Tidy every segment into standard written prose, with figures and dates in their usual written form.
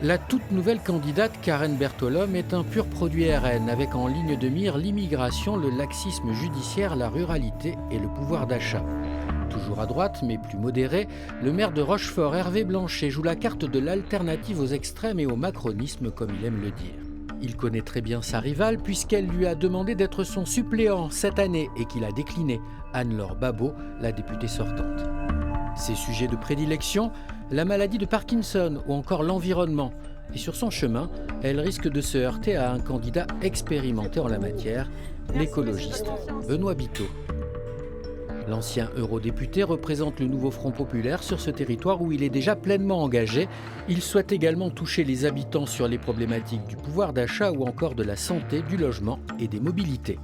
La toute nouvelle candidate Karen Bertolome est un pur produit RN, avec en ligne de mire l'immigration, le laxisme judiciaire, la ruralité et le pouvoir d'achat. Toujours à droite, mais plus modéré, le maire de Rochefort, Hervé Blanchet, joue la carte de l'alternative aux extrêmes et au macronisme, comme il aime le dire. Il connaît très bien sa rivale, puisqu'elle lui a demandé d'être son suppléant cette année et qu'il a décliné, Anne-Laure Babot, la députée sortante. Ses sujets de prédilection, la maladie de Parkinson ou encore l'environnement. Et sur son chemin, elle risque de se heurter à un candidat expérimenté en la matière, l'écologiste Benoît Biteau. L'ancien eurodéputé représente le nouveau Front populaire sur ce territoire où il est déjà pleinement engagé. Il souhaite également toucher les habitants sur les problématiques du pouvoir d'achat ou encore de la santé, du logement et des mobilités.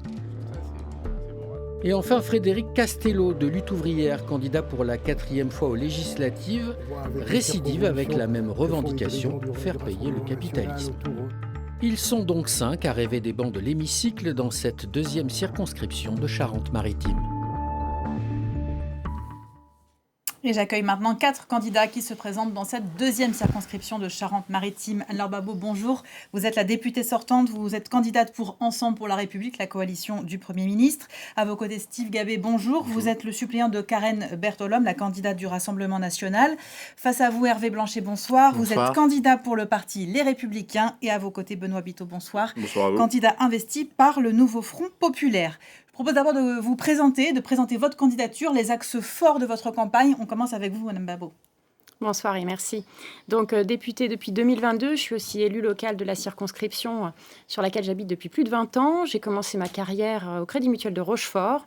Et enfin, Frédéric Castello de Lutte ouvrière, candidat pour la 4e fois aux législatives, récidive avec la même revendication, faire payer le capitalisme. Ils sont donc 5 à rêver des bancs de l'hémicycle dans cette 2e circonscription de Charente-Maritime. Et j'accueille maintenant 4 candidats qui se présentent dans cette 2e circonscription de Charente-Maritime. Anne-Laure Babot, bonjour. Vous êtes la députée sortante, vous êtes candidate pour Ensemble pour la République, la coalition du Premier ministre. À vos côtés, Steve Gabé, bonjour. Vous êtes le suppléant de Karen Bertolome, la candidate du Rassemblement national. Face à vous, Hervé Blanchet, bonsoir. Vous êtes candidat pour le parti Les Républicains. Et à vos côtés, Benoît Biteau, bonsoir. Bonsoir à vous. Candidat investi par le nouveau Front populaire. Je propose d'abord de vous présenter, votre candidature, les axes forts de votre campagne. On commence avec vous, Madame Babot. Bonsoir et merci. Donc, députée depuis 2022, je suis aussi élue locale de la circonscription sur laquelle j'habite depuis plus de 20 ans. J'ai commencé ma carrière au Crédit Mutuel de Rochefort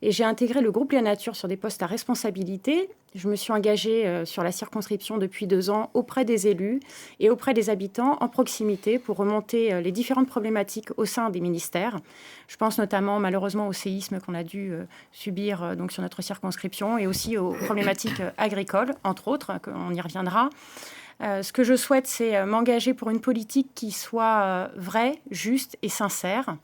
et j'ai intégré le groupe La Nature sur des postes à responsabilité. Je me suis engagée sur la circonscription depuis 2 ans auprès des élus et auprès des habitants en proximité pour remonter les différentes problématiques au sein des ministères. Je pense notamment malheureusement au séisme qu'on a dû subir donc sur notre circonscription et aussi aux problématiques agricoles, entre autres, on y reviendra. Ce que je souhaite, c'est m'engager pour une politique qui soit vraie, juste et sincère.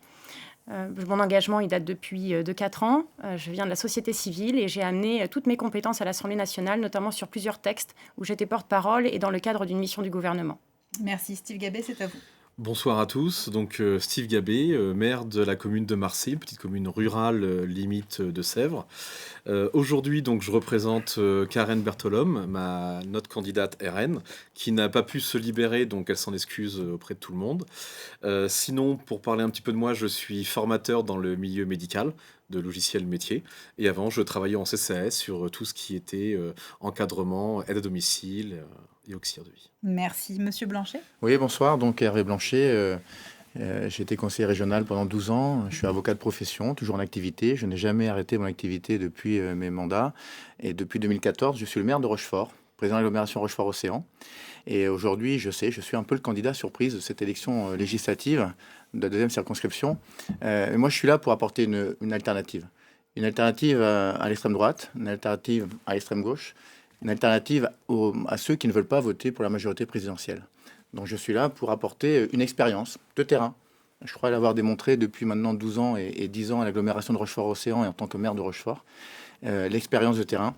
Mon engagement, il date depuis 4 ans. Je viens de la société civile et j'ai amené toutes mes compétences à l'Assemblée nationale, notamment sur plusieurs textes où j'étais porte-parole et dans le cadre d'une mission du gouvernement. Merci. Steve Gabé, c'est à vous. Bonsoir à tous, donc Steve Gabé, maire de la commune de Marseille, une petite commune rurale limite de Sèvres. Aujourd'hui, donc, je représente Karen Bertolome, notre candidate RN, qui n'a pas pu se libérer, donc elle s'en excuse auprès de tout le monde. Sinon, pour parler un petit peu de moi, je suis formateur dans le milieu médical de logiciels métiers. Et avant, je travaillais en CCAS sur tout ce qui était encadrement, aide à domicile et auxiliaire de vie. Merci. Monsieur Blanchet. Oui, bonsoir. Donc Hervé Blanchet, j'ai été conseiller régional pendant 12 ans. Je suis avocat de profession, toujours en activité. Je n'ai jamais arrêté mon activité depuis mes mandats. Et depuis 2014, je suis le maire de Rochefort, président de l'agglomération Rochefort-Océan. Et aujourd'hui, je suis un peu le candidat surprise de cette élection législative de la 2e circonscription. Et moi, je suis là pour apporter une alternative. Une alternative à l'extrême droite, une alternative à l'extrême gauche, une alternative à ceux qui ne veulent pas voter pour la majorité présidentielle. Donc je suis là pour apporter une expérience de terrain. Je crois l'avoir démontré depuis maintenant 12 ans et 10 ans à l'agglomération de Rochefort-Océan et en tant que maire de Rochefort. L'expérience de terrain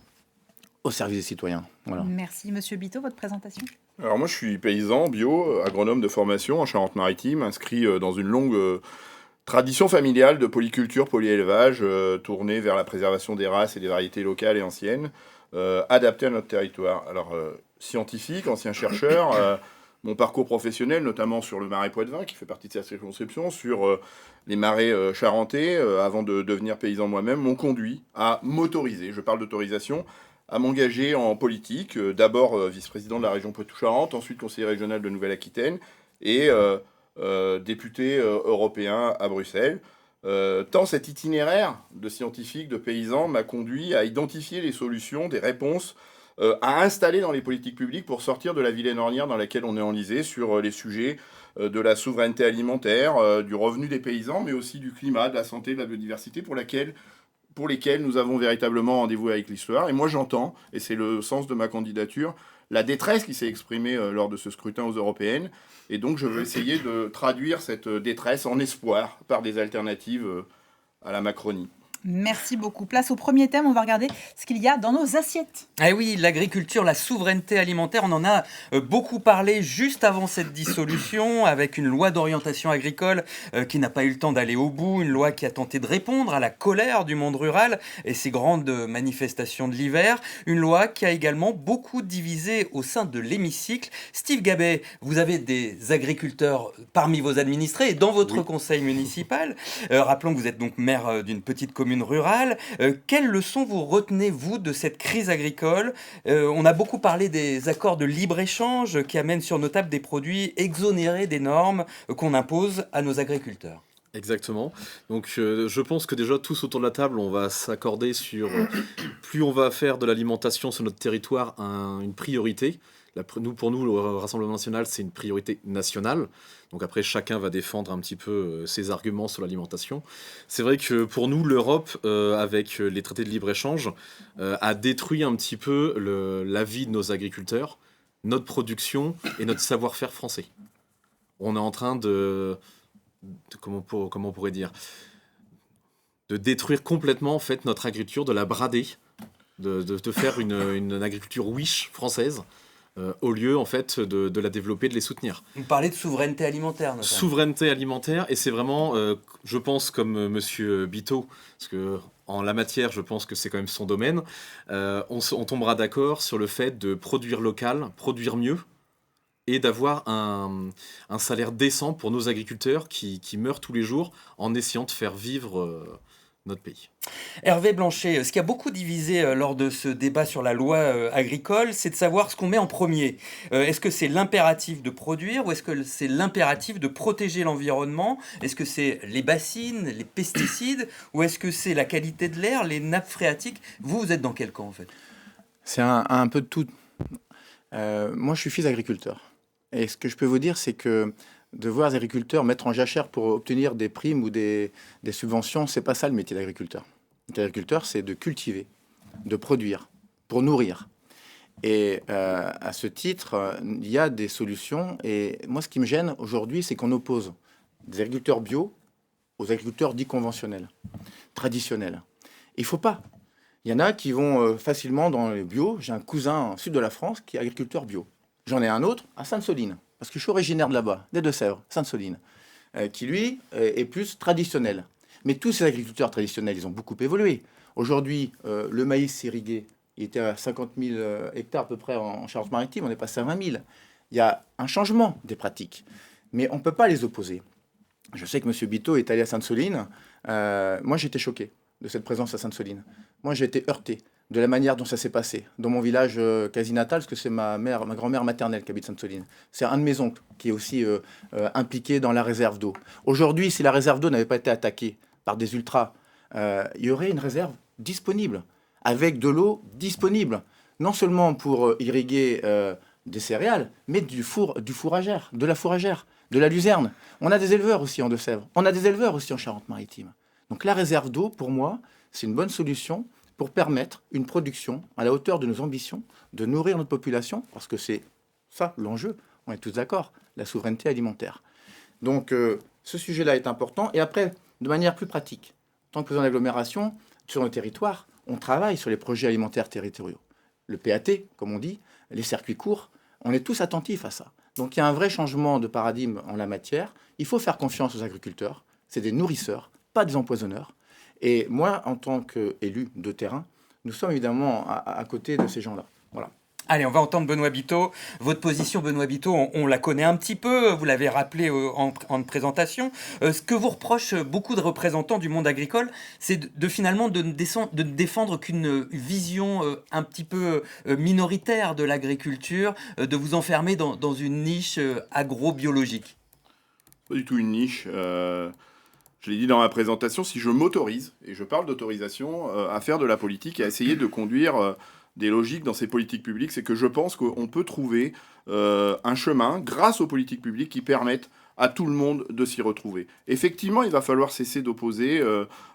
au service des citoyens. Voilà. Merci. Monsieur Biteau, votre présentation. Alors moi je suis paysan, bio, agronome de formation en Charente-Maritime, inscrit dans une longue tradition familiale de polyculture, polyélevage, tournée vers la préservation des races et des variétés locales et anciennes, adaptées à notre territoire. Alors scientifique, ancien chercheur, mon parcours professionnel, notamment sur le marais Poitevin, qui fait partie de cette circonscription, sur les marais charentais, avant de devenir paysan moi-même, m'ont conduit à m'autoriser, je parle d'autorisation, à m'engager en politique, d'abord vice-président de la région Poitou-Charentes, ensuite conseiller régional de Nouvelle-Aquitaine et député européen à Bruxelles. Tant cet itinéraire de scientifique, de paysan, m'a conduit à identifier les solutions, des réponses à installer dans les politiques publiques pour sortir de la vilaine ornière dans laquelle on est enlisé sur les sujets de la souveraineté alimentaire, du revenu des paysans, mais aussi du climat, de la santé, de la biodiversité, pour lesquels nous avons véritablement rendez-vous avec l'histoire. Et moi j'entends, et c'est le sens de ma candidature, la détresse qui s'est exprimée lors de ce scrutin aux européennes. Et donc je veux essayer de traduire cette détresse en espoir par des alternatives à la Macronie. Merci beaucoup. Place au premier thème, on va regarder ce qu'il y a dans nos assiettes. Eh oui, l'agriculture, la souveraineté alimentaire, on en a beaucoup parlé juste avant cette dissolution, avec une loi d'orientation agricole qui n'a pas eu le temps d'aller au bout, une loi qui a tenté de répondre à la colère du monde rural et ses grandes manifestations de l'hiver, une loi qui a également beaucoup divisé au sein de l'hémicycle. Steve Gabet, vous avez des agriculteurs parmi vos administrés et dans votre conseil municipal. Rappelons que vous êtes donc maire d'une petite commune rurale. Quelles leçons vous retenez, vous, de cette crise agricole ? On a beaucoup parlé des accords de libre-échange qui amènent sur nos tables des produits exonérés des normes qu'on impose à nos agriculteurs. Exactement. Donc je pense que déjà tous autour de la table, on va s'accorder sur plus on va faire de l'alimentation sur notre territoire une priorité. Pour nous, le Rassemblement national, c'est une priorité nationale. Donc après, chacun va défendre un petit peu ses arguments sur l'alimentation. C'est vrai que pour nous, l'Europe, avec les traités de libre-échange, a détruit un petit peu la vie de nos agriculteurs, notre production et notre savoir-faire français. On est en train comment on pourrait dire, de détruire complètement en fait notre agriculture, de la brader, de faire une agriculture wish française. Au lieu en fait de la développer, de les soutenir. Vous parlez de souveraineté alimentaire, notamment. Souveraineté alimentaire, et c'est vraiment, je pense, comme Monsieur Biteau, parce que en la matière, je pense que c'est quand même son domaine, on tombera d'accord sur le fait de produire local, produire mieux, et d'avoir un salaire décent pour nos agriculteurs qui meurent tous les jours en essayant de faire vivre notre pays. Hervé Blanchet, ce qui a beaucoup divisé lors de ce débat sur la loi agricole, c'est de savoir ce qu'on met en premier. Est-ce que c'est l'impératif de produire ou est-ce que c'est l'impératif de protéger l'environnement ? Est-ce que c'est les bassines, les pesticides ou est-ce que c'est la qualité de l'air, les nappes phréatiques ? Vous êtes dans quel camp en fait ? C'est un peu de tout. Moi, je suis fils d'agriculteur. Et ce que je peux vous dire, c'est que de voir les agriculteurs mettre en jachère pour obtenir des primes ou des subventions, c'est pas ça le métier d'agriculteur. Le métier d'agriculteur, c'est de cultiver, de produire, pour nourrir. Et à ce titre, il y a des solutions. Et moi, ce qui me gêne aujourd'hui, c'est qu'on oppose des agriculteurs bio aux agriculteurs dits conventionnels, traditionnels. Il faut pas. Il y en a qui vont facilement dans les bio. J'ai un cousin au sud de la France qui est agriculteur bio. J'en ai un autre à Sainte-Soline, parce que je suis originaire de là-bas, des Deux-Sèvres, Sainte-Soline, qui lui est plus traditionnel. Mais tous ces agriculteurs traditionnels, ils ont beaucoup évolué. Aujourd'hui, le maïs irrigué, il était à 50 000 hectares à peu près en Charente-Maritime, on est passé à 20 000. Il y a un changement des pratiques, mais on ne peut pas les opposer. Je sais que M. Biteau est allé à Sainte-Soline. Moi, j'étais choqué de cette présence à Sainte-Soline. Moi, j'ai été heurté de la manière dont ça s'est passé dans mon village quasi natal, parce que c'est ma grand-mère maternelle qui habite Sainte-Soline. C'est un de mes oncles qui est aussi impliqué dans la réserve d'eau. Aujourd'hui, si la réserve d'eau n'avait pas été attaquée par des ultras, il y aurait une réserve disponible, avec de l'eau disponible, non seulement pour irriguer des céréales, mais du fourragère, de la fourragère, de la luzerne. On a des éleveurs aussi en Deux-Sèvres, on a des éleveurs aussi en Charente-Maritime. Donc la réserve d'eau, pour moi, c'est une bonne solution pour permettre une production à la hauteur de nos ambitions, de nourrir notre population, parce que c'est ça l'enjeu, on est tous d'accord, la souveraineté alimentaire. Donc ce sujet-là est important. Et après, de manière plus pratique, en tant que président d'agglomération, sur nos territoires, on travaille sur les projets alimentaires territoriaux. Le PAT, comme on dit, les circuits courts, on est tous attentifs à ça. Donc il y a un vrai changement de paradigme en la matière. Il faut faire confiance aux agriculteurs. C'est des nourrisseurs, pas des empoisonneurs. Et moi, en tant qu'élu de terrain, nous sommes évidemment à côté de ces gens-là. Voilà. Allez, on va entendre Benoît Biteau. Votre position, Benoît Biteau, on la connaît un petit peu, vous l'avez rappelé en présentation. Ce que vous reprochent beaucoup de représentants du monde agricole, c'est finalement de ne défendre qu'une vision un petit peu minoritaire de l'agriculture, de vous enfermer dans une niche agrobiologique. Pas du tout une niche. Je l'ai dit dans ma présentation, si je m'autorise, et je parle d'autorisation, à faire de la politique et à essayer de conduire des logiques dans ces politiques publiques, c'est que je pense qu'on peut trouver un chemin, grâce aux politiques publiques, qui permettent à tout le monde de s'y retrouver. Effectivement, il va falloir cesser d'opposer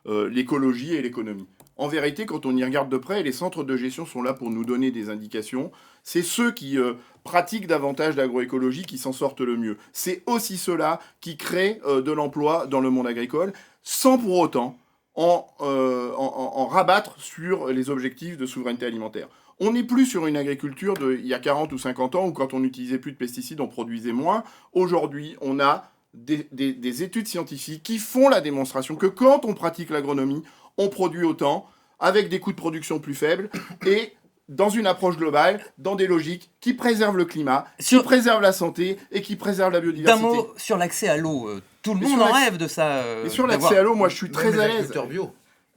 l'écologie et l'économie. En vérité, quand on y regarde de près, les centres de gestion sont là pour nous donner des indications. C'est ceux qui pratiquent davantage d'agroécologie qui s'en sortent le mieux. C'est aussi ceux-là qui créent de l'emploi dans le monde agricole, sans pour autant en rabattre sur les objectifs de souveraineté alimentaire. On n'est plus sur une agriculture d'il y a 40 ou 50 ans où quand on n'utilisait plus de pesticides, on produisait moins. Aujourd'hui, on a des études scientifiques qui font la démonstration que quand on pratique l'agronomie, on produit autant, avec des coûts de production plus faibles, et dans une approche globale, dans des logiques qui préservent le climat, qui préservent la santé et qui préservent la D'un biodiversité. mot sur l'accès à l'eau. Tout le Mais monde sur en l'accès- rêve de ça. Et sur l'accès à l'eau, moi je suis très à l'aise.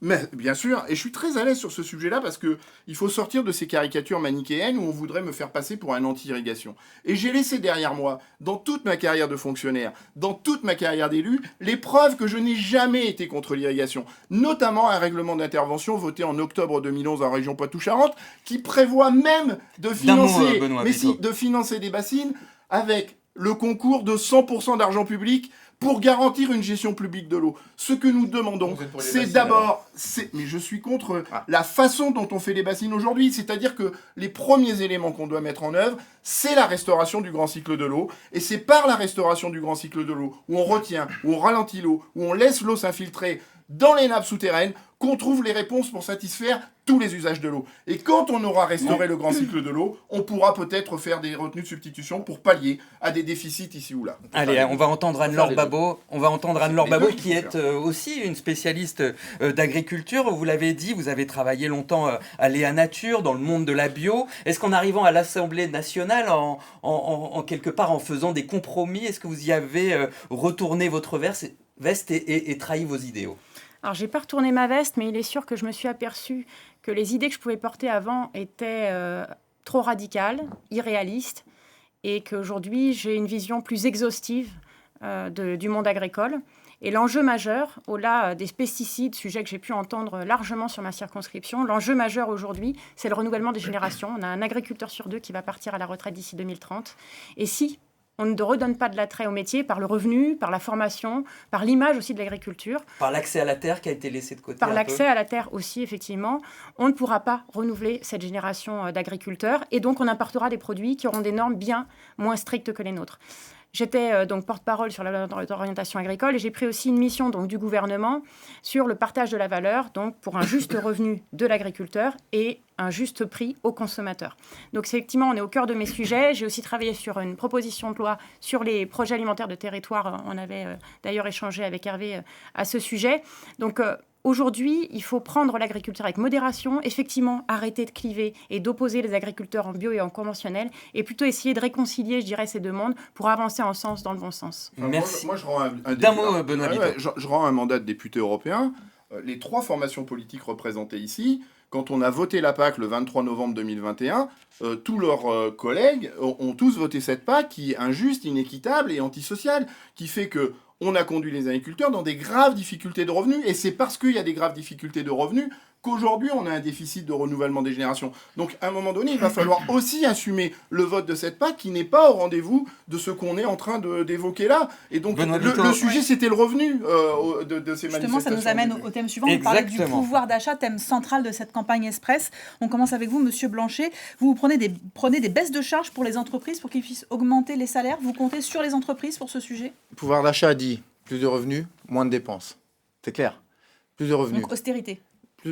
Mais bien sûr, et je suis très à l'aise sur ce sujet-là parce que il faut sortir de ces caricatures manichéennes où on voudrait me faire passer pour un anti-irrigation. Et j'ai laissé derrière moi, dans toute ma carrière de fonctionnaire, dans toute ma carrière d'élu, les preuves que je n'ai jamais été contre l'irrigation. Notamment un règlement d'intervention voté en octobre 2011 en région Poitou-Charentes qui prévoit même de financer, Benoît mais Biteau. si, de financer des bassines avec le concours de 100% d'argent public pour garantir une gestion publique de l'eau. Ce que nous demandons, Vous êtes pour les c'est bassines, d'abord... Mais je suis contre la façon dont on fait les bassines aujourd'hui. C'est-à-dire que les premiers éléments qu'on doit mettre en œuvre, c'est la restauration du grand cycle de l'eau. Et c'est par la restauration du grand cycle de l'eau, où on retient, où on ralentit l'eau, où on laisse l'eau s'infiltrer dans les nappes souterraines, qu'on trouve les réponses pour satisfaire tous les usages de l'eau. Et quand on aura restauré le grand cycle de l'eau, on pourra peut-être faire des retenues de substitution pour pallier à des déficits ici ou là. Allez, on va entendre Anne-Laure Babot. On va entendre Anne-Laure les deux Babot, qu'il qui faut est faire. aussi une spécialiste d'agriculture. Vous l'avez dit, vous avez travaillé longtemps à Léa Nature, dans le monde de la bio. Est-ce qu'en arrivant à l'Assemblée nationale, en quelque part en faisant des compromis, est-ce que vous y avez retourné votre veste et trahi vos idéaux? Alors, j'ai pas retourné ma veste, mais il est sûr que je me suis aperçue que les idées que je pouvais porter avant étaient trop radicales, irréalistes, et qu'aujourd'hui, j'ai une vision plus exhaustive du monde agricole. Et l'enjeu majeur, au-delà des pesticides, sujet que j'ai pu entendre largement sur ma circonscription, l'enjeu majeur aujourd'hui, c'est le renouvellement des générations. On a un agriculteur sur 2 qui va partir à la retraite d'ici 2030. Et si on ne redonne pas de l'attrait au métier par le revenu, par la formation, par l'image aussi de l'agriculture, Par l'accès à la terre qui a été laissé de côté. par un l'accès peu. à la terre aussi, effectivement, on ne pourra pas renouveler cette génération d'agriculteurs et donc on importera des produits qui auront des normes bien moins strictes que les nôtres. J'étais donc porte-parole sur la loi d'orientation agricole et j'ai pris aussi une mission donc, du gouvernement sur le partage de la valeur, donc pour un juste revenu de l'agriculteur et un juste prix aux consommateurs. Donc effectivement, on est au cœur de mes sujets. J'ai aussi travaillé sur une proposition de loi sur les projets alimentaires de territoire. On avait d'ailleurs échangé avec Hervé à ce sujet. Donc aujourd'hui, il faut prendre l'agriculture avec modération, effectivement arrêter de cliver et d'opposer les agriculteurs en bio et en conventionnel, et plutôt essayer de réconcilier, je dirais, ces deux mondes pour avancer ensemble dans le bon sens. Enfin, Merci. Moi, je rends D'un mot, Benoît Biteau. je rends un mandat de député européen. Les 3 formations politiques représentées ici, quand on a voté la PAC le 23 novembre 2021, tous leurs collègues ont tous voté cette PAC qui est injuste, inéquitable et antisociale, qui fait que on a conduit les agriculteurs dans des graves difficultés de revenus, et c'est parce qu'il y a des graves difficultés de revenus qu'aujourd'hui on a un déficit de renouvellement des générations. Donc à un moment donné, il va falloir aussi assumer le vote de cette PAC qui n'est pas au rendez-vous de ce qu'on est en train d'évoquer là. Et donc Benoît Biteau, le sujet, c'était le revenu de ces Justement, ça manifestations. nous amène au thème suivant. Vous parlez du Exactement. pouvoir d'achat, thème central de cette campagne Express. On commence avec vous, Monsieur Blanchet. Vous prenez des baisses de charges pour les entreprises pour qu'ils puissent augmenter les salaires. Vous comptez sur les entreprises pour ce sujet? Le pouvoir d'achat dit plus de revenus, moins de dépenses. C'est clair. Plus de revenus. Donc austérité.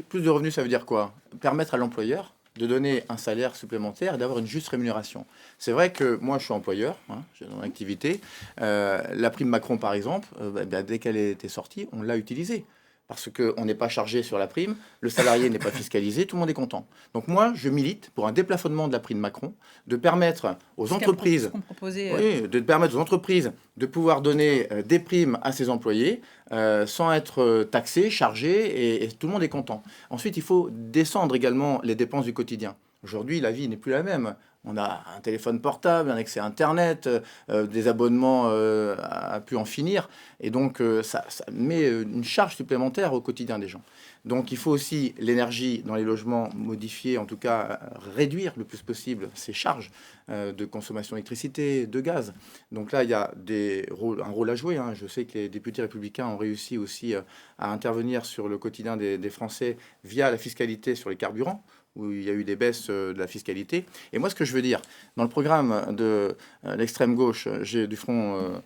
Plus de revenus, ça veut dire quoi? Permettre à l'employeur de donner un salaire supplémentaire et d'avoir une juste rémunération. C'est vrai que moi, je suis employeur, j'ai mon activité. La prime Macron, par exemple, dès qu'elle était sortie, on l'a utilisée. Parce qu'on n'est pas chargé sur la prime, le salarié n'est pas fiscalisé, tout le monde est content. Donc moi, je milite pour un déplafonnement de la prime Macron, de permettre aux entreprises... de permettre aux entreprises de pouvoir donner des primes à ses employés sans être taxés, chargés, et tout le monde est content. Ensuite, il faut descendre également les dépenses du quotidien. Aujourd'hui, la vie n'est plus la même. On a un téléphone portable, un accès à Internet, des abonnements à pu en finir. Et donc, ça met une charge supplémentaire au quotidien des gens. Donc, il faut aussi l'énergie dans les logements modifier, en tout cas réduire le plus possible ces charges de consommation d'électricité, de gaz. Donc là, il y a un rôle à jouer. Je sais que les députés républicains ont réussi aussi à intervenir sur le quotidien des Français via la fiscalité sur les carburants, où il y a eu des baisses de la fiscalité. Et moi, ce que je veux dire, dans le programme de l'extrême gauche, j'ai du Front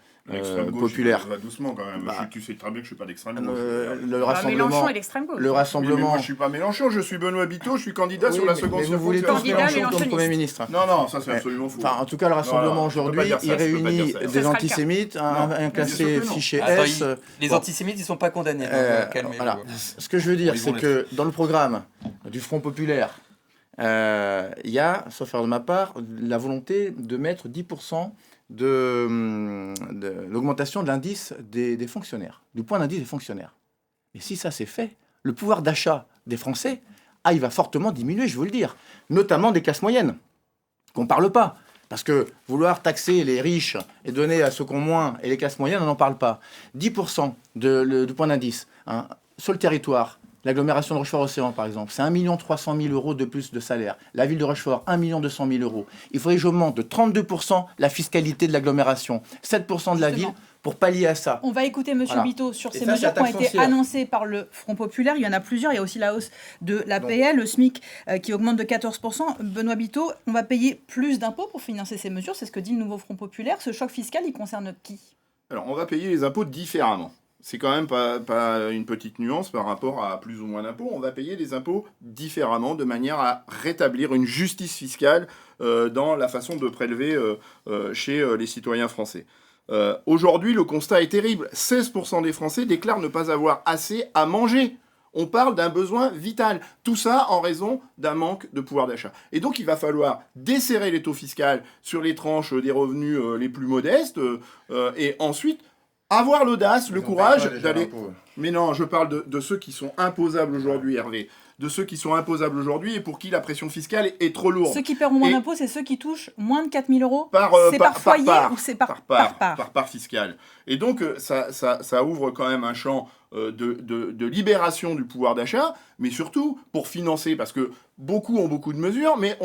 populaire. Va doucement quand même. Bah, Tu sais très bien que je suis pas d'extrême gauche. Le Mélenchon rassemblement, et l'extrême gauche. le Oui, rassemblement. mais moi je suis pas Mélenchon, je suis Benoît Biteau, je suis candidat sur la seconde mais vous voulez tous Candidat Mélenchon comme mélenchoniste. Premier ministre. Non, ça c'est absolument faux. Enfin, en tout cas, le rassemblement Non, je peux pas aujourd'hui, dire ça, il je peux pas réunit dire ça. Ce des sera le cas. antisémites, un bien classé sûr que non. fiché Attends, S. les Bon. antisémites, ils sont pas condamnés. donc, calmez-vous. Voilà. Ce que je veux dire, Ils c'est vont que dans le programme du Front populaire, il y a, sauf erreur de ma part, la volonté de mettre 10% de l'augmentation de l'indice des fonctionnaires, du point d'indice des fonctionnaires. Et si ça c'est fait, le pouvoir d'achat des Français, il va fortement diminuer, je veux le dire, notamment des classes moyennes, qu'on ne parle pas. Parce que vouloir taxer les riches et donner à ceux qui ont moins et les classes moyennes, on n'en parle pas. 10% du point d'indice sur le territoire, l'agglomération de Rochefort-Océan par exemple, c'est 1 300 000 € de plus de salaire. La ville de Rochefort, 1 200 000 €. Il faudrait que j'augmente de 32% la fiscalité de l'agglomération, 7% de la Justement. ville pour pallier à ça. On va écouter M. Voilà. Biteau sur Et ces ça, mesures c'est qui ont la taxe été foncière. annoncées par le Front populaire. Il y en a plusieurs. Il y a aussi la hausse de l'APL, le SMIC qui augmente de 14%. Benoît Biteau, on va payer plus d'impôts pour financer ces mesures. C'est ce que dit le nouveau Front populaire. Ce choc fiscal, il concerne qui? Alors, on va payer les impôts différemment. C'est quand même pas une petite nuance par rapport à plus ou moins d'impôts. On va payer les impôts différemment de manière à rétablir une justice fiscale dans la façon de prélever chez les citoyens français. Aujourd'hui, le constat est terrible. 16% des Français déclarent ne pas avoir assez à manger. On parle d'un besoin vital. Tout ça en raison d'un manque de pouvoir d'achat. Et donc, il va falloir desserrer les taux fiscaux sur les tranches des revenus les plus modestes et ensuite avoir l'audace, le courage d'aller... Mais non, je parle de ceux qui sont imposables aujourd'hui, Hervé. De ceux qui sont imposables aujourd'hui et pour qui la pression fiscale est trop lourde. Ceux qui paieront moins Et- d'impôts, c'est ceux qui touchent moins de 4 000 €. Par, C'est par- par foyer par- ou c'est par par part? part fiscale. Et donc, ça ouvre quand même un champ de libération du pouvoir d'achat, mais surtout pour financer, parce que beaucoup ont beaucoup de mesures, mais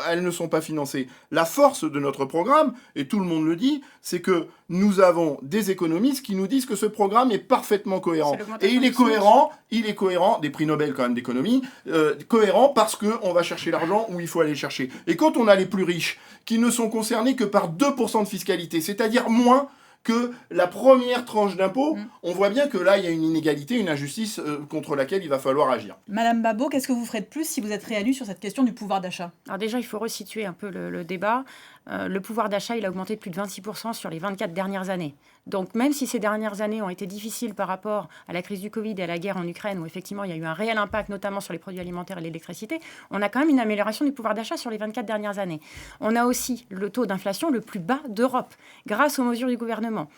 elles ne sont pas financées. La force de notre programme, et tout le monde le dit, c'est que nous avons des économistes qui nous disent que ce programme est parfaitement cohérent. C'est l'augmentation Et il est cohérent, des prix Nobel quand même d'économie, cohérent parce qu'on va chercher l'argent où il faut aller le chercher. Et quand on a les plus riches, qui ne sont concernés que par 2% de fiscalité, c'est-à-dire moins que la première tranche d'impôt, on voit bien que là, il y a une inégalité, une injustice contre laquelle il va falloir agir. Madame Babo, qu'est-ce que vous ferez de plus si vous êtes réélue sur cette question du pouvoir d'achat? Alors déjà, il faut resituer un peu le débat. Le pouvoir d'achat, il a augmenté de plus de 26% sur les 24 dernières années. Donc même si ces dernières années ont été difficiles par rapport à la crise du Covid et à la guerre en Ukraine, où effectivement il y a eu un réel impact, notamment sur les produits alimentaires et l'électricité, on a quand même une amélioration du pouvoir d'achat sur les 24 dernières années. On a aussi le taux d'inflation le plus bas d'Europe, grâce aux mesures du gouvernement.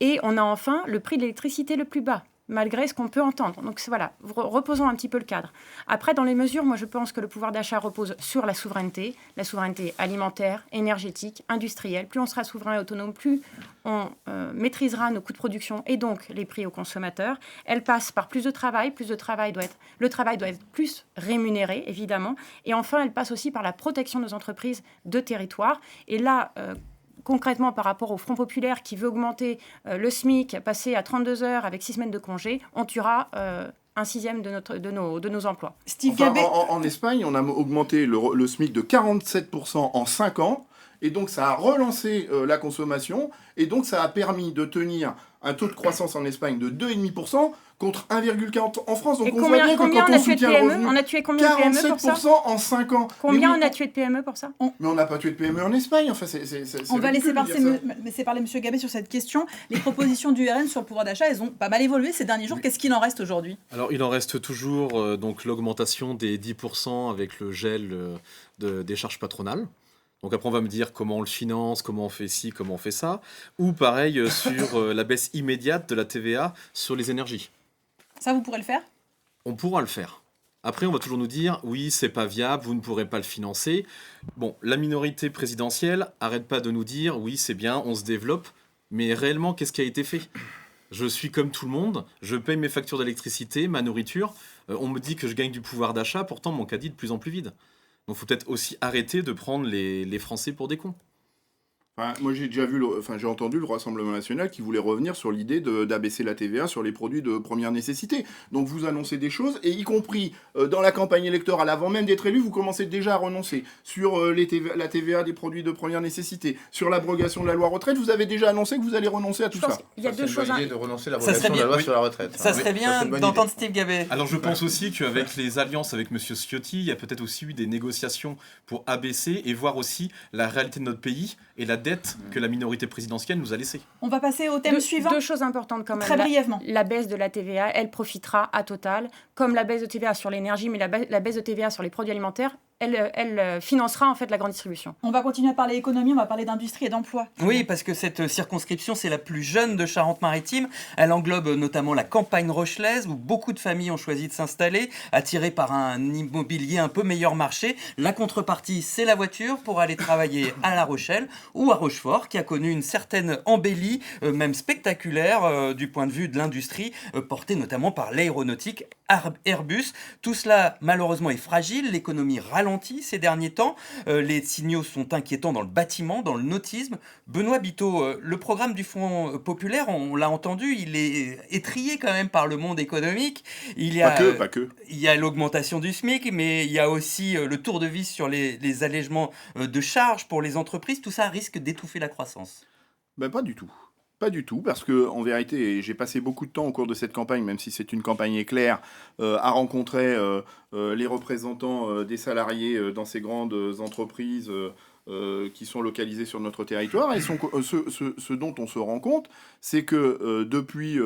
Et on a enfin le prix de l'électricité le plus bas, malgré ce qu'on peut entendre. Donc voilà, reposons un petit peu le cadre. Après, dans les mesures, moi je pense que le pouvoir d'achat repose sur la souveraineté alimentaire, énergétique, industrielle. Plus on sera souverain et autonome, plus on maîtrisera nos coûts de production et donc les prix aux consommateurs. Elle passe par plus de travail. Le travail doit être plus rémunéré, évidemment. Et enfin, elle passe aussi par la protection de nos entreprises de territoire. Et là, concrètement, par rapport au Front populaire qui veut augmenter le SMIC, passer à 32 heures avec 6 semaines de congé, on tuera un sixième de nos emplois. Steve Enfin, Gabet, en Espagne, on a augmenté le SMIC de 47% en 5 ans. Et donc, ça a relancé la consommation. Et donc, ça a permis de tenir un taux de croissance en Espagne de 2,5% contre 1,40% en France. Donc, Et on voit bien que combien quand on on a tué de soutient le PME? revenu, On a tué combien de PME pour ça? 47% en 5 ans. Combien Mais oui, on a tué de PME pour ça? Mais on n'a pas tué de PME en Espagne. Enfin, c'est on va laisser ridicule de dire ça. laisser parler M. Gabet sur cette question. Les propositions du RN sur le pouvoir d'achat, elles ont pas mal évolué ces derniers jours. Qu'est-ce qu'il en reste aujourd'hui? Alors, il en reste toujours donc l'augmentation des 10% avec le gel des charges patronales. Donc après, on va me dire comment on le finance, comment on fait ci, comment on fait ça. Ou pareil sur la baisse immédiate de la TVA sur les énergies. Ça, vous pourrez le faire? On pourra le faire. Après, on va toujours nous dire, oui, c'est pas viable, vous ne pourrez pas le financer. Bon, la minorité présidentielle arrête pas de nous dire, oui, c'est bien, on se développe. Mais réellement, qu'est-ce qui a été fait ? Je suis comme tout le monde, je paye mes factures d'électricité, ma nourriture. On me dit que je gagne du pouvoir d'achat, pourtant mon caddie est de plus en plus vide. Donc il faut peut-être aussi arrêter de prendre les Français pour des cons. Enfin, moi, j'ai déjà vu, j'ai entendu le Rassemblement national qui voulait revenir sur l'idée d'abaisser la TVA sur les produits de première nécessité. Donc, vous annoncez des choses, et y compris dans la campagne électorale, avant même d'être élu, vous commencez déjà à renoncer sur la TVA des produits de première nécessité, sur l'abrogation de la loi retraite. Vous avez déjà annoncé que vous allez renoncer à tout ça. Il y a deux choses. C'est une bonne idée de renoncer à Ça serait l'abrogation de bien, la loi oui. sur la retraite. Ça serait bien c'est une bonne d'entendre idée. Steve Gabet. Alors je pense aussi qu'avec les alliances avec M. Ciotti, il y a peut-être aussi eu des négociations pour abaisser et voir aussi la réalité de notre pays et la dette que la minorité présidentielle nous a laissée. On va passer au thème suivant. Deux choses importantes quand même. Très brièvement. La baisse de la TVA, elle profitera à Total, comme la baisse de TVA sur l'énergie, mais la baisse de TVA sur les produits alimentaires, elle financera en fait la grande distribution. On va continuer à parler économie, on va parler d'industrie et d'emploi. Oui, parce que cette circonscription, c'est la plus jeune de Charente-Maritime. Elle englobe notamment la campagne rochelaise, où beaucoup de familles ont choisi de s'installer, attirées par un immobilier un peu meilleur marché. La contrepartie, c'est la voiture pour aller travailler à La Rochelle ou à Rochefort, qui a connu une certaine embellie, même spectaculaire, du point de vue de l'industrie, portée notamment par l'aéronautique Airbus. Tout cela, malheureusement, est fragile. L'économie ralentit ces derniers temps. Les signaux sont inquiétants dans le bâtiment, dans le nautisme. Benoît Biteau, le programme du Fonds populaire, on l'a entendu, il est étrillé quand même par le monde économique. Il y a, Pas que. Il y a l'augmentation du SMIC, mais il y a aussi le tour de vis sur les allègements de charges pour les entreprises. Tout ça risque d'étouffer la croissance. Ben, pas du tout. Pas du tout, parce que en vérité, j'ai passé beaucoup de temps au cours de cette campagne, même si c'est une campagne éclair, à rencontrer les représentants des salariés dans ces grandes entreprises qui sont localisées sur notre territoire. Et ce dont on se rend compte, c'est que depuis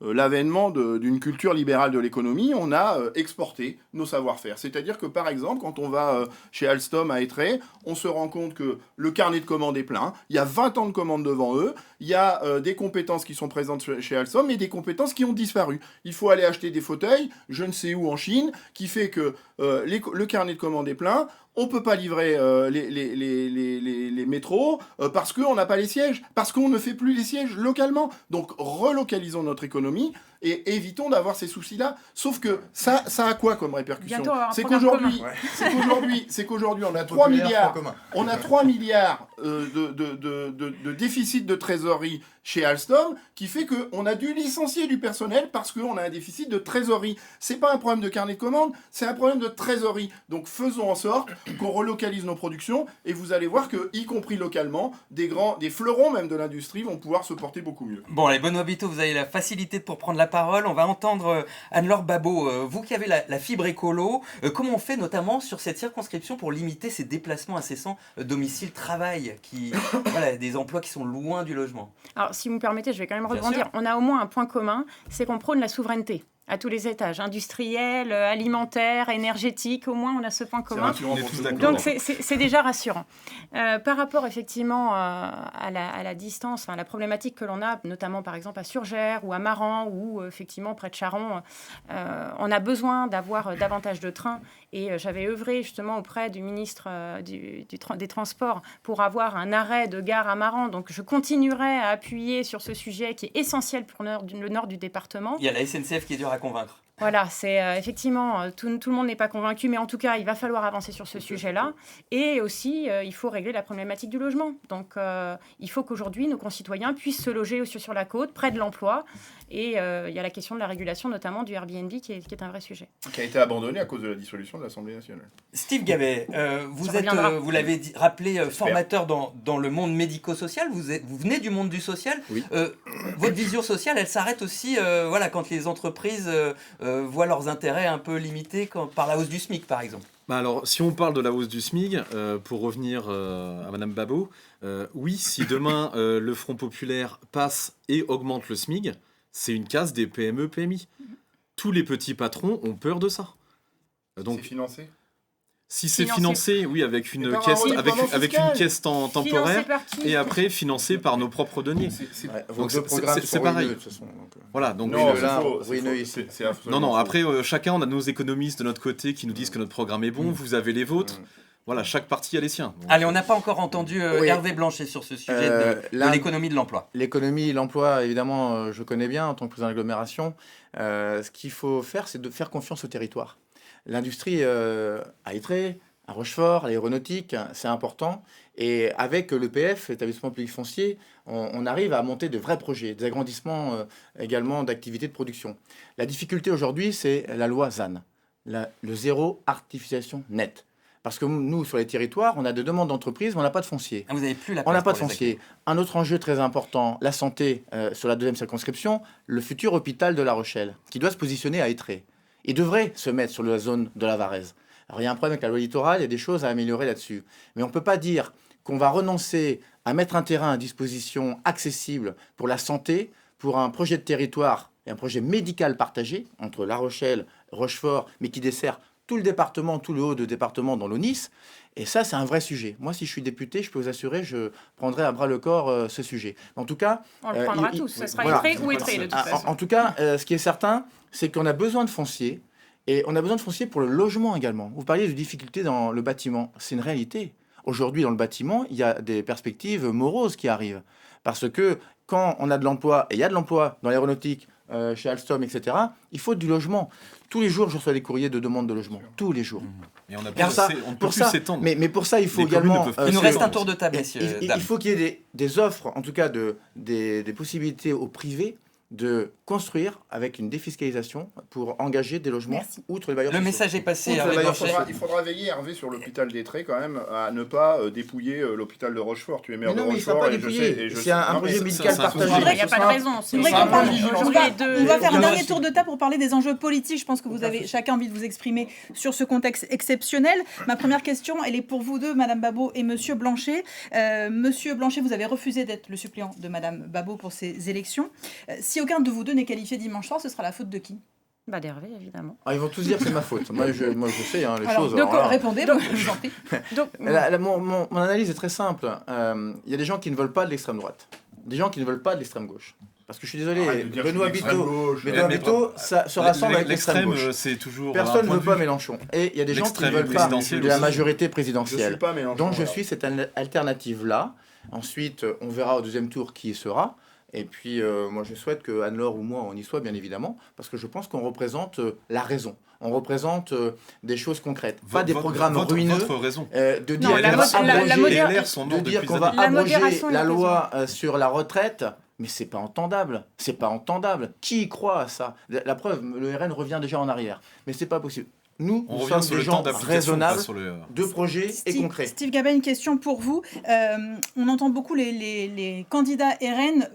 l'avènement d'une culture libérale de l'économie, on a exporté nos savoir-faire. C'est-à-dire que, par exemple, quand on va chez Alstom à Étré, on se rend compte que le carnet de commandes est plein, il y a 20 ans de commandes devant eux, il y a des compétences qui sont présentes chez Alstom et des compétences qui ont disparu. Il faut aller acheter des fauteuils, je ne sais où en Chine, qui fait que le carnet de commandes est plein, on ne peut pas livrer les métros parce qu'on n'a pas les sièges, parce qu'on ne fait plus les sièges localement. Donc relocalisons notre économie et évitons d'avoir ces soucis-là. Sauf que ça a quoi comme répercussion? Bientôt, on va avoir un C'est programme qu'aujourd'hui, on a 3 milliards, on a 3 milliards de déficit de trésorerie chez Alstom, qui fait qu'on a dû licencier du personnel parce qu'on a un déficit de trésorerie. C'est pas un problème de carnet de commande, c'est un problème de trésorerie. Donc faisons en sorte qu'on relocalise nos productions, et vous allez voir que, y compris localement, des fleurons même de l'industrie vont pouvoir se porter beaucoup mieux. Bon, allez, Benoît Biteau, vous avez la facilité pour prendre la parole. On va entendre Anne-Laure Babot. Vous qui avez la fibre écolo, comment on fait notamment sur cette circonscription pour limiter ces déplacements incessants domicile-travail, voilà, des emplois qui sont loin du logement? Alors, si vous me permettez, je vais quand même Bien rebondir. sûr. On a au moins un point commun, c'est qu'on prône la souveraineté à tous les étages, industriel, alimentaire, énergétique, au moins on a ce point commun. On est tous d'accord. Donc c'est déjà rassurant. Par rapport effectivement à la distance, enfin, la problématique que l'on a, notamment par exemple à Surgères ou à Maran ou effectivement près de Charon, on a besoin d'avoir davantage de trains. Et j'avais œuvré justement auprès du ministre des Transports pour avoir un arrêt de gare à Maran. Donc je continuerai à appuyer sur ce sujet qui est essentiel pour le nord du département. Il y a la SNCF qui est dure à convaincre. Voilà, c'est effectivement, tout le monde n'est pas convaincu, mais en tout cas, il va falloir avancer sur ce sujet-là. Et aussi, il faut régler la problématique du logement. Donc, il faut qu'aujourd'hui, nos concitoyens puissent se loger aussi sur la côte, près de l'emploi. Et il y a la question de la régulation, notamment du Airbnb, qui est un vrai sujet. Qui a été abandonné à cause de la dissolution de l'Assemblée nationale. Steve Gabet, vous reviendra. vous l'avez rappelé, formateur dans le monde médico-social. Vous venez du monde du social. Oui. Votre vision sociale, elle s'arrête aussi voilà, quand les entreprises voient leurs intérêts un peu limités par la hausse du SMIC, par exemple. Bah alors, si on parle de la hausse du SMIC, pour revenir à Madame Babot, oui, si demain le Front populaire passe et augmente le SMIC, c'est une casse des PME, PMI. Tous les petits patrons ont peur de ça. Donc, c'est financé? Si c'est financé, oui, avec une par caisse, un avec une caisse temporaire, Financé et après financé par nos propres deniers. Donc c'est pareil. De toute façon, donc, Voilà, donc Non, oui, là, c'est faux, ruineux c'est ici. faux. C'est absolument non, faux. après chacun, on a nos économistes de notre côté qui nous disent que notre programme est bon, vous avez les vôtres. Voilà, chaque parti a les siens. Donc, Allez, on n'a pas encore entendu Oui. Hervé Blanchet sur ce sujet de l'économie de l'emploi. L'économie, l'emploi, évidemment, je connais bien en tant que président d'agglomération. Ce qu'il faut faire, c'est de faire confiance au territoire. L'industrie à Étré, à Rochefort, à l'aéronautique, c'est important. Et avec l'EPF, l'établissement public foncier, on arrive à monter de vrais projets, des agrandissements également d'activités de production. La difficulté aujourd'hui, c'est la loi ZAN, le zéro artificialisation nette. Parce que nous, sur les territoires, on a des demandes d'entreprises, mais on n'a pas de foncier. Ah, vous n'avez plus la On place n'a pas de pour les foncier. Un autre enjeu très important, la santé sur la deuxième circonscription, le futur hôpital de La Rochelle, qui doit se positionner à Étré. Il devrait se mettre sur la zone de la Varèse. Alors il y a un problème avec la loi littorale, il y a des choses à améliorer là-dessus. Mais on ne peut pas dire qu'on va renoncer à mettre un terrain à disposition accessible pour la santé, pour un projet de territoire et un projet médical partagé entre La Rochelle, Rochefort, mais qui dessert tout le département, tout le haut de département dans l'ONIS. Et ça, c'est un vrai sujet. Moi, si je suis député, je peux vous assurer, je prendrai à bras le corps ce sujet. En tout cas... On le prendra tous, ce sera voilà. Étré ou Étré de toute façon. En tout cas, ce qui est certain, c'est qu'on a besoin de foncier. Et on a besoin de foncier pour le logement également. Vous parliez de difficultés dans le bâtiment. C'est une réalité. Aujourd'hui, dans le bâtiment, il y a des perspectives moroses qui arrivent. Parce que quand on a de l'emploi, et il y a de l'emploi dans l'aéronautique, chez Alstom, etc., il faut du logement. Tous les jours, je reçois des courriers de demande de logement. Tous les jours. Et on ne Pour peut plus ça, s'étendre. mais pour ça, il faut Les communes également... ne peuvent plus Il nous c'est reste bon. un tour de table, messieurs. Il faut qu'il y ait des offres, en tout cas des possibilités au privé de construire avec une défiscalisation pour engager des logements Merci. outre les bailleurs Le sociaux. message est passé Outre à les Hervé bailleurs Blanchet. sociaux. Il faudra veiller, Hervé, sur l'hôpital d'Étré quand même, à ne pas dépouiller l'hôpital de Rochefort. Tu es maire Mais non, de mais il ne sera Rochefort pas et je dépouillé. sais... et je C'est sais- un Non, mais projet c'est- médical c'est un partagé. projet. Il n'y a pas de raison. C'est C'est vrai vrai qu'on qu'on parle- va on jouer va- les deux. On va faire un Aucun dernier souci. tour de table pour parler des enjeux politiques. Je pense que vous avez chacun envie de vous exprimer sur ce contexte exceptionnel. Ma première question, elle est pour vous deux, Madame Babot et Monsieur Blanchet. Monsieur Blanchet, vous avez refusé d'être le suppléant de Madame Babot pour ces élections. Si aucun de vous deux n'est qualifié dimanche soir, ce sera la faute de qui? Bah d'Hervé, évidemment. Ah, ils vont tous dire que c'est ma faute. Moi, je sais les Alors, choses. donc, alors là. répondez, je vous en prie. Donc, Mon analyse est très simple. Il y a des gens qui ne veulent pas de l'extrême droite. Des gens qui ne veulent pas de l'extrême gauche. Parce que je suis désolé, Arrête de dire Benoît que c'est l'extrême Biteau, gauche. ça se rassemble avec l'extrême gauche. c'est toujours. Personne un ne point veut de pas vue. Mélenchon. Et il y a des gens qui ne L'extrême veulent pas présidentiel de la aussi. majorité Je ne présidentielle. suis pas Mélenchon. Donc je voilà. suis cette alternative-là. Ensuite, on verra au deuxième tour qui y sera. Et puis, moi, je souhaite que Anne-Laure ou moi, on y soit, bien évidemment, parce que je pense qu'on représente la raison. On représente des choses concrètes, pas des programmes ruineux. Votre raison. De dire Non, qu'on va abroger- LR sont morts de dire depuis qu'on des va années. La abroger modération, la il a loi sur la retraite, mais c'est pas entendable. C'est pas entendable. Qui y croit à ça? La preuve, le RN revient déjà en arrière. Mais c'est pas possible. Nous, On nous revient sommes sur des le temps gens d'application, raisonnables, pas sur le. de projets et concrets. Steve Gabin, une question pour vous. On entend beaucoup les candidats RN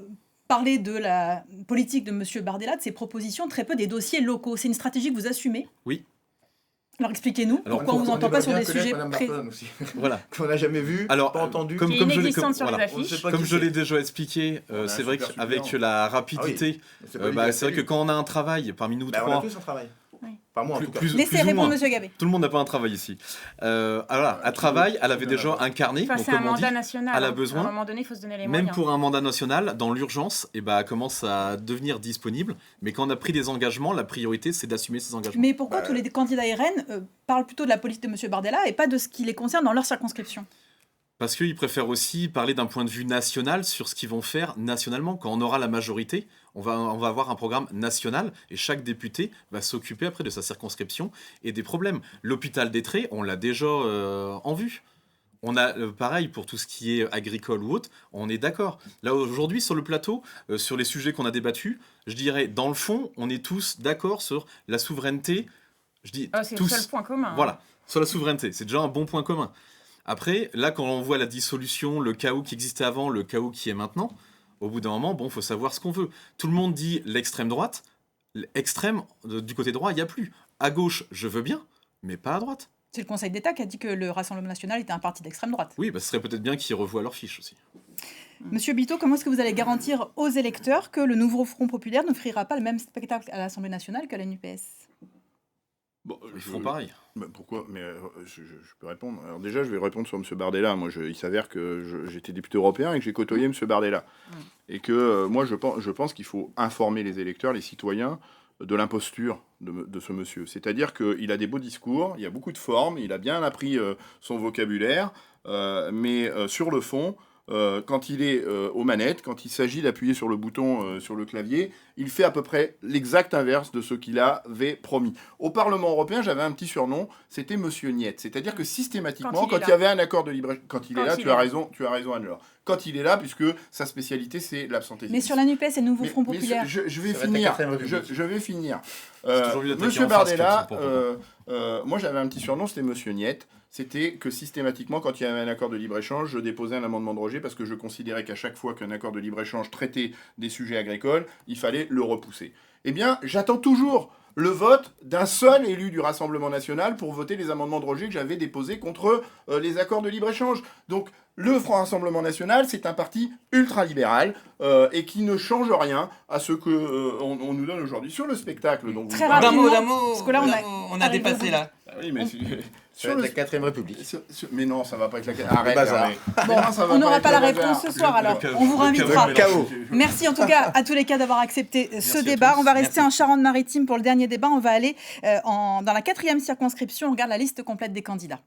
parler de la politique de M. Bardella, de ses propositions, très peu des dossiers locaux. C'est une stratégie que vous assumez? Oui. Alors expliquez-nous Alors, pourquoi on ne vous entend pas sur des sujets précis. précis. Voilà. Qu'on n'a jamais vu, Alors, pas entendu. comme- qui est comme je l'ai- inexistante comme- sur voilà. les affiches. pas Comme qui je c'est. l'ai déjà expliqué, On a c'est un vrai super qu'avec suppléant. la rapidité, C'est pas lui qui a c'est vrai que fallu. quand on a un travail parmi nous On a trois, tous un travail. Oui. Pas moi, en plus, tout cas. plus- Laissez plus ou répondre moins. M. Gabé. Tout le monde n'a pas un travail ici. Alors, un travail, elle avait déjà incarné, Enfin, donc, c'est un comme on dit, mandat national. elle a hein. besoin. À un moment donné, il faut se donner les même moyens. pour un mandat national, dans l'urgence, elle commence à devenir disponible. Mais quand on a pris des engagements, la priorité, c'est d'assumer ces engagements. Mais pourquoi tous les candidats RN parlent plutôt de la politique de M. Bardella et pas de ce qui les concerne dans leur circonscription? Parce qu'ils préfèrent aussi parler d'un point de vue national sur ce qu'ils vont faire nationalement. Quand on aura la majorité, on va avoir un programme national et chaque député va s'occuper après de sa circonscription et des problèmes. L'hôpital d'Étré, on l'a déjà en vue. On a pareil pour tout ce qui est agricole ou autre, on est d'accord. Là aujourd'hui sur le plateau, sur les sujets qu'on a débattus, je dirais dans le fond, on est tous d'accord sur la souveraineté. Je dis Ah, c'est le tous. seul point commun. hein. Voilà, sur la souveraineté, c'est déjà un bon point commun. Après, là, quand on voit la dissolution, le chaos qui existait avant, le chaos qui est maintenant, au bout d'un moment, bon, faut savoir ce qu'on veut. Tout le monde dit l'extrême droite, l'extrême du côté droit, il n'y a plus. À gauche, je veux bien, mais pas à droite. C'est le Conseil d'État qui a dit que le Rassemblement national était un parti d'extrême droite. Oui, ce serait peut-être bien qu'ils revoient leurs fiches aussi. Monsieur Biteau, comment est-ce que vous allez garantir aux électeurs que le nouveau Front populaire n'offrira pas le même spectacle à l'Assemblée nationale que la NUPES? Bon, Ils feront pareil. Pourquoi? Mais je peux répondre. Alors déjà, je vais répondre sur M. Bardella. Moi, il s'avère que j'étais député européen et que j'ai côtoyé M. Bardella. Et que moi, je pense qu'il faut informer les électeurs, les citoyens, de l'imposture de ce monsieur. C'est-à-dire qu'il a des beaux discours, il y a beaucoup de formes, il a bien appris son vocabulaire, mais sur le fond, quand il est aux manettes, quand il s'agit d'appuyer sur le bouton sur le clavier, il fait à peu près l'exact inverse de ce qu'il avait promis. Au Parlement européen, j'avais un petit surnom, c'était Monsieur Niette. C'est-à-dire que systématiquement, quand il y avait un accord de libre-échange... Quand il est là, tu as raison, Anne-Laure. Quand il est là, puisque sa spécialité, c'est l'absentéisme. Mais sur la NUPES et le Nouveau Front Populaire. Je vais finir. Je vais finir. Monsieur en face Bardella, que son moi j'avais un petit surnom, c'était Monsieur Niette. C'était que systématiquement, quand il y avait un accord de libre-échange, je déposais un amendement de rejet parce que je considérais qu'à chaque fois qu'un accord de libre-échange traitait des sujets agricoles, il fallait le repousser. Eh bien, j'attends toujours le vote d'un seul élu du Rassemblement national pour voter les amendements de rejet que j'avais déposés contre les accords de libre-échange. Donc, le Front Rassemblement national, c'est un parti ultra-libéral et qui ne change rien à ce que on nous donne aujourd'hui sur le spectacle. Donc, Très rapidement, d'un mot, parce que là, on a dépassé là. Ah oui, mais Sur la 4ème République. Mais non, ça va pas être la 4ème. Arrête, bazar. arrête. Bon, Mais non, ça va on n'aura être pas la le réponse bazar. ce soir, alors on vous réinvitera. Merci en tout cas à tous les cas d'avoir accepté ce à débat. tous. On va rester Merci. en Charente-Maritime pour le dernier débat. On va aller dans la 4e circonscription. On regarde la liste complète des candidats.